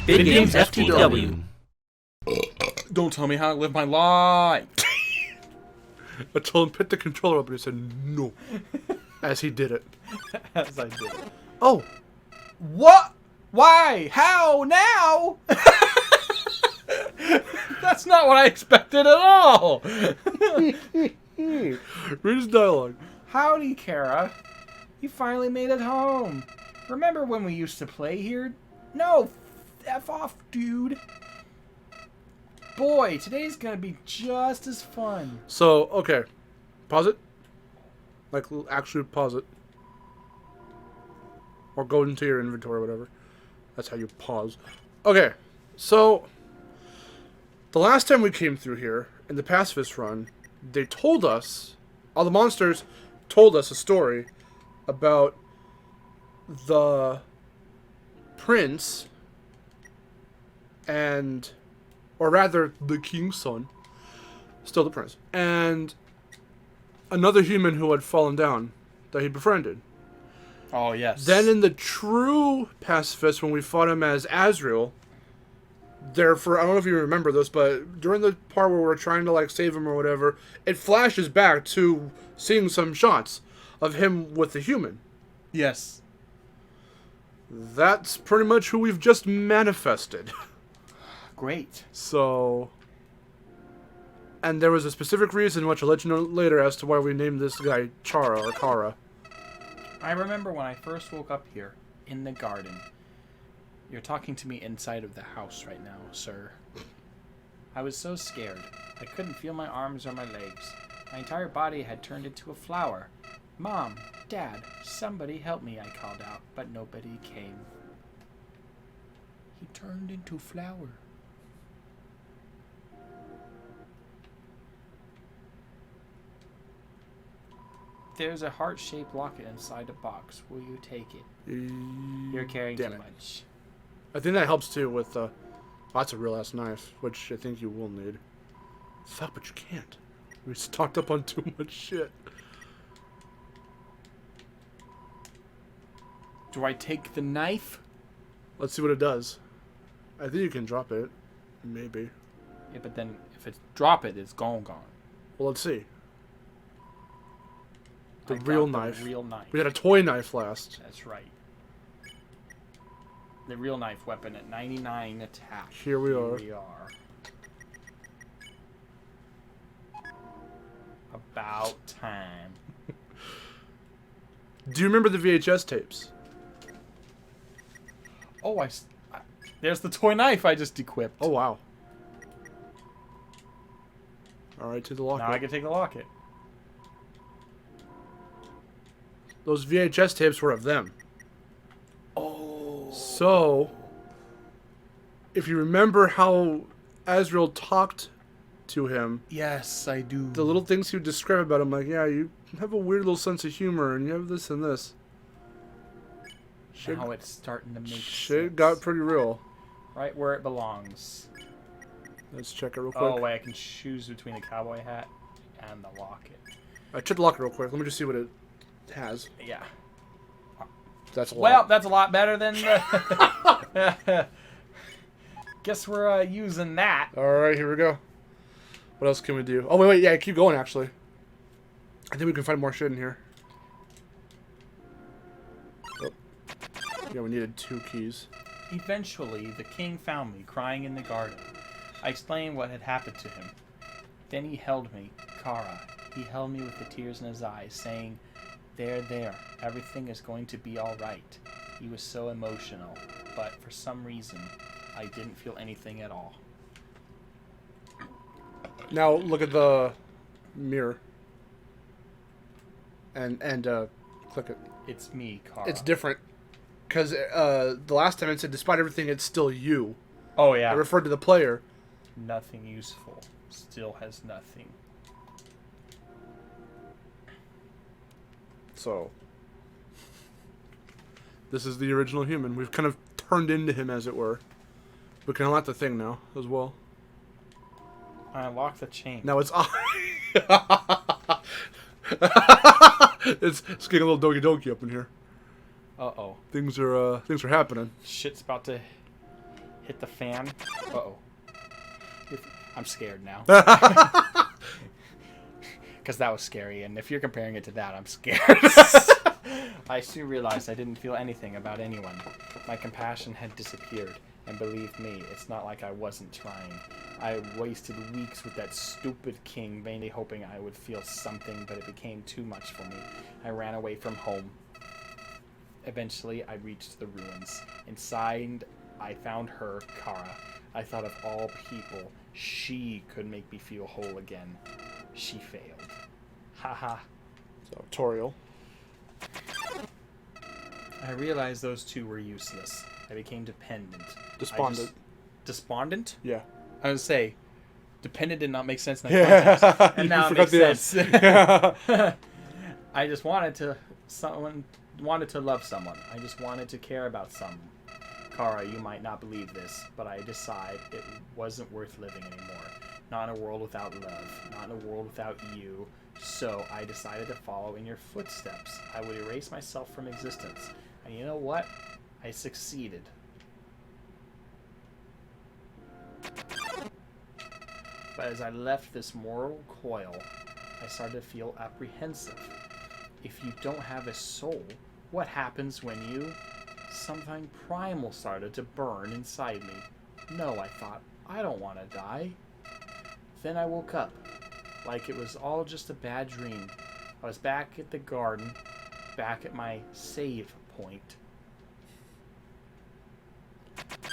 VidGamesFTW. Don't tell me how to live my life. I told him pick the controller up, and he said no. As he did it. As I did it. Oh. What? Why? How now? That's not what I expected at all. Read his dialogue. Howdy, Kara. You finally made it home. Remember when we used to play here? No, F off, dude. Boy, today's gonna be just as fun. So, okay. Pause it. Like, actually pause it. Or go into your inventory or whatever. That's how you pause. Okay. So, the last time we came through here, in the pacifist run, they told us, all the monsters told us a story about the prince and, or rather, the king's son, still the prince, and another human who had fallen down that he befriended. Oh, yes. Then in the true pacifist, when we fought him as Azrael, therefore, I don't know if you remember this, but during the part where we're trying to, like, save him or whatever, it flashes back to seeing some shots of him with the human. Yes. That's pretty much who we've just manifested. Great. So, and there was a specific reason, which I'll let you know later, as to why we named this guy Chara or Kara. I remember when I first woke up here, in the garden. You're talking to me inside of the house right now, sir. I was so scared. I couldn't feel my arms or my legs. My entire body had turned into a flower. Mom, Dad, somebody help me, I called out, but nobody came. He turned into flower. There's a heart-shaped locket inside a box. Will you take it? You're carrying too much. I think that helps too with lots of real-ass knife, which I think you will need. Fuck, but you can't. We stocked up on too much shit. Do I take the knife? Let's see what it does. I think you can drop it. Maybe. Yeah, but then if it's drop it, it's gone. Well, let's see. The I real got knife. The real knife. We had a toy knife last. That's right. The real knife weapon at 99 attack. Here we are. About time. Do you remember the VHS tapes? Oh, there's the toy knife I just equipped. Oh, wow. Alright, to the locket. Now I can take the locket. Those VHS tapes were of them. Oh. So, if you remember how Azrael talked to him. Yes, I do. The little things he would describe about him, like, yeah, you have a weird little sense of humor, and you have this and this. Now it's starting to make shit sense. Got pretty real. Right where it belongs. Let's check it real quick. Oh, wait, I can choose between the cowboy hat and the locket. I checked the locket real quick. Let me just see what it has. Yeah. That's a lot. Well, that's a lot better than the... Guess we're using that. Alright, here we go. What else can we do? Oh, wait, yeah, keep going, actually. I think we can find more shit in here. Oh. Yeah, we needed 2 keys. Eventually, the king found me, crying in the garden. I explained what had happened to him. Then he held me, Kara. He held me with the tears in his eyes, saying, there, everything is going to be all right. He was so emotional, but for some reason, I didn't feel anything at all. Now, look at the mirror. And click it. It's me, Kara. It's different. Because the last time it said, despite everything, it's still you. Oh, yeah. It referred to the player. Nothing useful. Still has nothing. So, this is the original human. We've kind of turned into him, as it were. We can unlock the thing now, as well. I unlock the chain. Now it's... it's getting a little doki up in here. Uh-oh. Things are happening. Shit's about to hit the fan. Uh-oh. I'm scared now. Because that was scary, and if you're comparing it to that, I'm scared. I soon realized I didn't feel anything about anyone. My compassion had disappeared, and believe me, it's not like I wasn't trying. I wasted weeks with that stupid king, vainly hoping I would feel something, but it became too much for me. I ran away from home. Eventually, I reached the ruins. Inside, I found her, Kara. I thought of all people, she could make me feel whole again. She failed. Haha. So, Toriel. I realized those two were useless. I became dependent. Despondent. Despondent? Yeah. I would say, dependent did not make sense in that context. And now it makes sense. I just wanted to love someone. I just wanted to care about someone. Kara, you might not believe this, but I decided it wasn't worth living anymore. Not in a world without love. Not in a world without you. So I decided to follow in your footsteps. I would erase myself from existence. And you know what? I succeeded. But as I left this mortal coil, I started to feel apprehensive. If you don't have a soul, what happens when you... Something primal started to burn inside me. No, I thought, I don't want to die. Then I woke up, like it was all just a bad dream. I was back at the garden, back at my save point.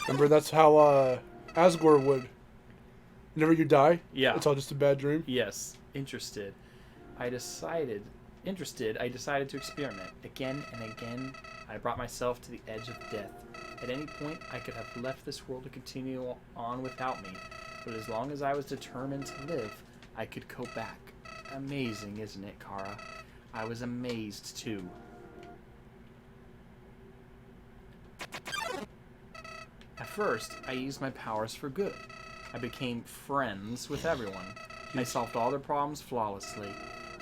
Remember, that's how Asgore would. Whenever you die, Yeah. it's all just a bad dream. Yes, interested. I decided to experiment. Again and again, I brought myself to the edge of death. At any point, I could have left this world to continue on without me. But as long as I was determined to live, I could go back. Amazing, isn't it, Kara? I was amazed, too. At first, I used my powers for good. I became friends with everyone. I solved all their problems flawlessly.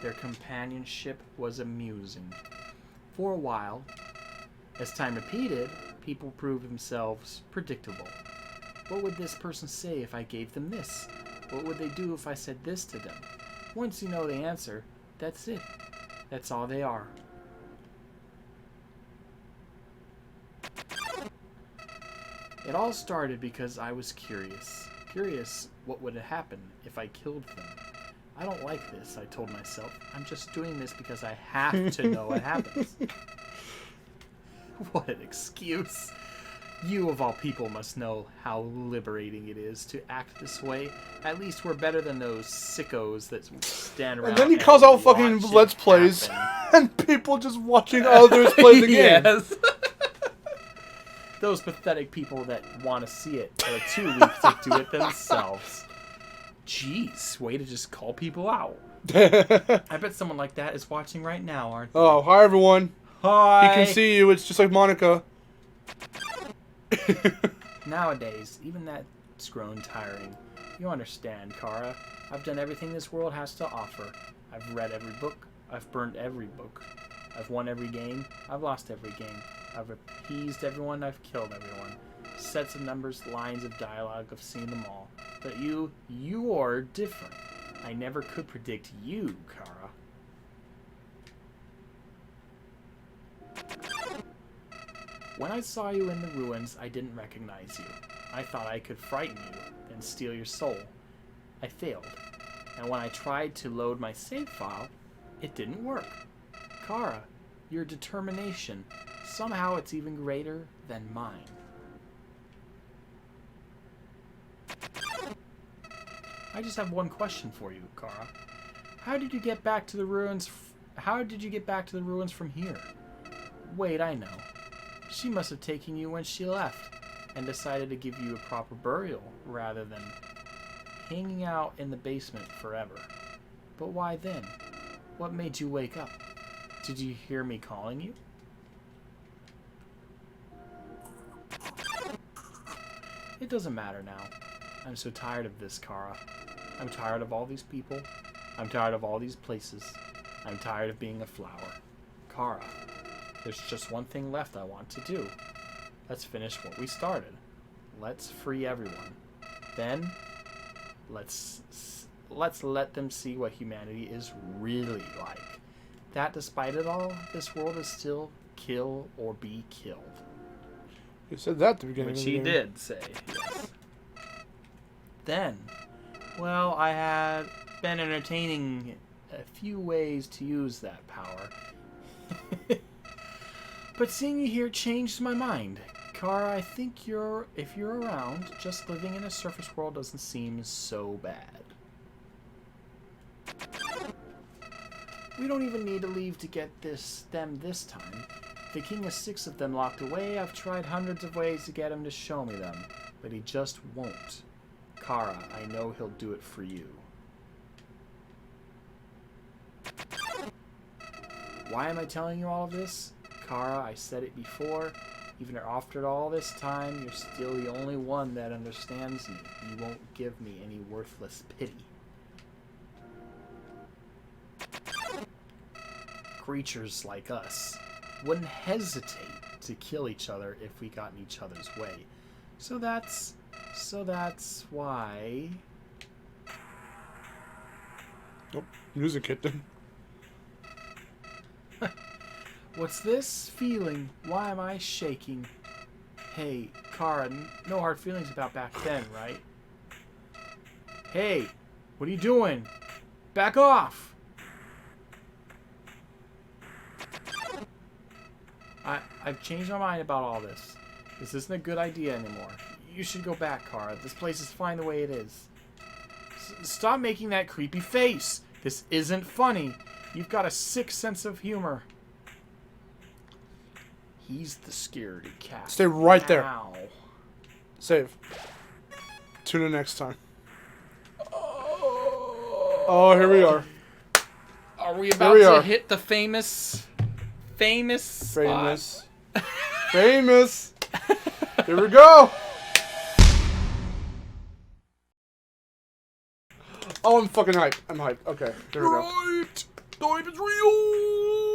Their companionship was amusing. For a while, as time repeated, people proved themselves predictable. What would this person say if I gave them this? What would they do if I said this to them? Once you know the answer, that's it. That's all they are. It all started because I was curious. Curious what would happen if I killed them. I don't like this, I told myself. I'm just doing this because I have to know what happens. What an excuse. You, of all people, must know how liberating it is to act this way. At least we're better than those sickos that stand around. And then he calls out fucking Let's Plays, and people just watching others play the game. Yes. Those pathetic people that want to see it are too weak to do it themselves. Jeez, way to just call people out. I bet someone like that is watching right now, aren't they? Oh, hi everyone. Hi. You can see you. It's just like Monica. Nowadays, even that's grown tiring. You understand, Kara. I've done everything this world has to offer. I've read every book. I've burned every book. I've won every game. I've lost every game. I've appeased everyone. I've killed everyone. Sets of numbers, lines of dialogue. I've seen them all. But you're different. I never could predict you, Kara. When I saw you in the ruins, I didn't recognize you. I thought I could frighten you, then steal your soul. I failed. And when I tried to load my save file, it didn't work. Kara, your determination, somehow it's even greater than mine. I just have one question for you, Kara. How did you get back to the ruins? How did you get back to the ruins from here? Wait, I know. She must have taken you when she left and decided to give you a proper burial rather than hanging out in the basement forever. But why then? What made you wake up? Did you hear me calling you? It doesn't matter now. I'm so tired of this, Kara. I'm tired of all these people. I'm tired of all these places. I'm tired of being a flower. Kara, there's just one thing left I want to do. Let's finish what we started. let's free everyone. Then, let's let them see what humanity is really like. That, despite it all, this world is still kill or be killed. You said that at the beginning Which of the he game. did say, yes. Then, well, I had been entertaining a few ways to use that power. But seeing you here changed my mind. Kara, I think if you're around, just living in a surface world doesn't seem so bad. We don't even need to leave to get them this time. The king has 6 of them locked away. I've tried hundreds of ways to get him to show me them, but he just won't. Kara, I know he'll do it for you. Why am I telling you all of this? Kara, I said it before. Even after all this time, you're still the only one that understands me. You won't give me any worthless pity. Creatures like us wouldn't hesitate to kill each other if we got in each other's way. So that's why... Nope, music hit them. What's this feeling? Why am I shaking? Hey, Kara, no hard feelings about back then, right? Hey, what are you doing? Back off! I've changed my mind about all this. This isn't a good idea anymore. You should go back, Kara. This place is fine the way it is. Stop making that creepy face. This isn't funny. You've got a sick sense of humor. He's the scaredy cat. Stay right there. Ow. Save. Tune in next time. Oh, here we are. Are we about to hit the famous spot? Famous. Here we go. Oh, I'm fucking hyped. I'm hyped. Okay, here we go. Right. The hype is real.